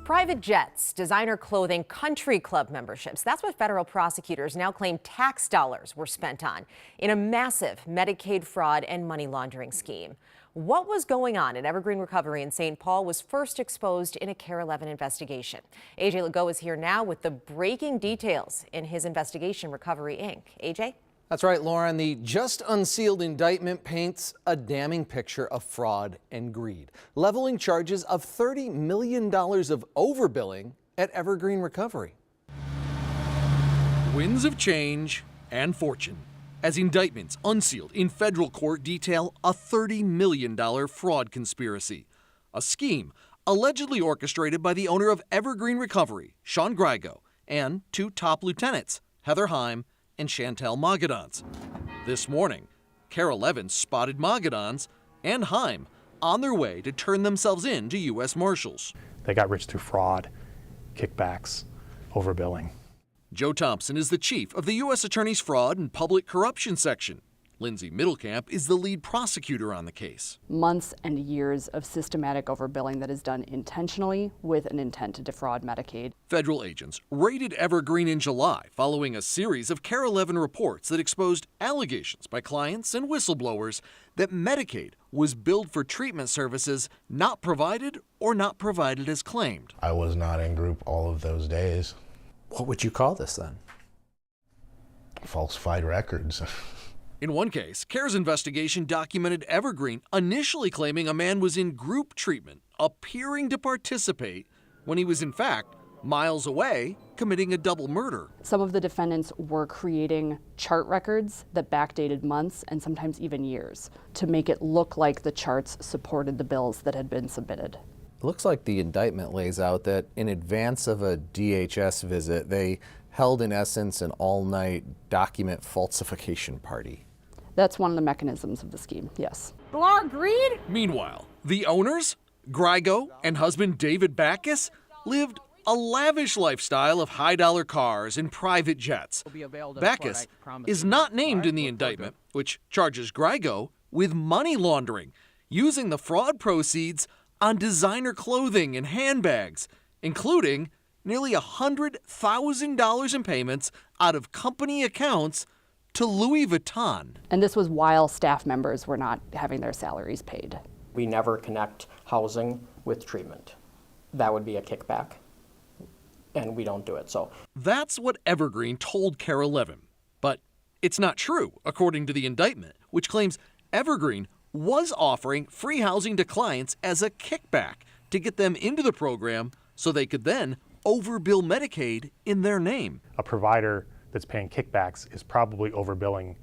Private jets, designer clothing, country club memberships. That's what federal prosecutors now claim tax dollars were spent on in a massive Medicaid fraud and money laundering scheme. What was going on at Evergreen Recovery in St. Paul was first exposed in a KARE 11 investigation. AJ Legault is here now with the breaking details in his investigation, Recovery Inc. AJ? That's right, Lauren. The just unsealed indictment paints a damning picture of fraud and greed, leveling charges of $30 million of overbilling at Evergreen Recovery. Winds of change and fortune as indictments unsealed in federal court detail a $30 million fraud conspiracy, a scheme allegedly orchestrated by the owner of Evergreen Recovery, Sean Grigo, and two top lieutenants, Heather Heim and Chantel Magadans. This morning, KARE 11 spotted Magadans and Heim on their way to turn themselves in to U.S. Marshals. They got rich through fraud, kickbacks, overbilling. Joe Thompson is the chief of the U.S. Attorney's Fraud and Public Corruption Section. Lindsay Middlecamp is the lead prosecutor on the case. Months and years of systematic overbilling that is done intentionally with an intent to defraud Medicaid. Federal agents raided Evergreen in July following a series of KARE 11 reports that exposed allegations by clients and whistleblowers that Medicaid was billed for treatment services not provided or not provided as claimed. I was not in group all of those days. What would you call this then? Falsified records. In one case, KARE's investigation documented Evergreen initially claiming a man was in group treatment, appearing to participate, when he was in fact miles away committing a double murder. Some of the defendants were creating chart records that backdated months and sometimes even years to make it look like the charts supported the bills that had been submitted. It looks like the indictment lays out that in advance of a DHS visit, they held in essence an all-night document falsification party. That's one of the mechanisms of the scheme, yes. Blar agreed? Meanwhile, the owners, Grigo and husband David Backus, lived a lavish lifestyle of high-dollar cars and private jets. Backus is not named in the indictment, which charges Grigo with money laundering, using the fraud proceeds on designer clothing and handbags, including nearly $100,000 in payments out of company accounts to Louis Vuitton. And this was while staff members were not having their salaries paid. We never connect housing with treatment. That would be a kickback, and we don't do it. So that's what Evergreen told KARE 11. But it's not true, according to the indictment, which claims Evergreen was offering free housing to clients as a kickback to get them into the program so they could then overbill Medicaid in their name. A provider that's paying kickbacks is probably overbilling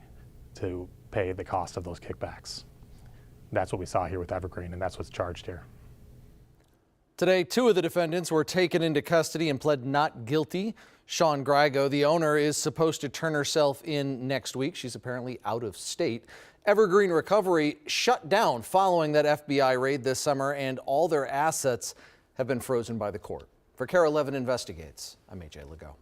to pay the cost of those kickbacks. That's what we saw here with Evergreen, and that's what's charged here. Today, two of the defendants were taken into custody and pled not guilty. Sean Grigo, the owner, is supposed to turn herself in next week. She's apparently out of state. Evergreen Recovery shut down following that FBI raid this summer, and all their assets have been frozen by the court. For KARE 11 Investigates, I'm AJ Legault.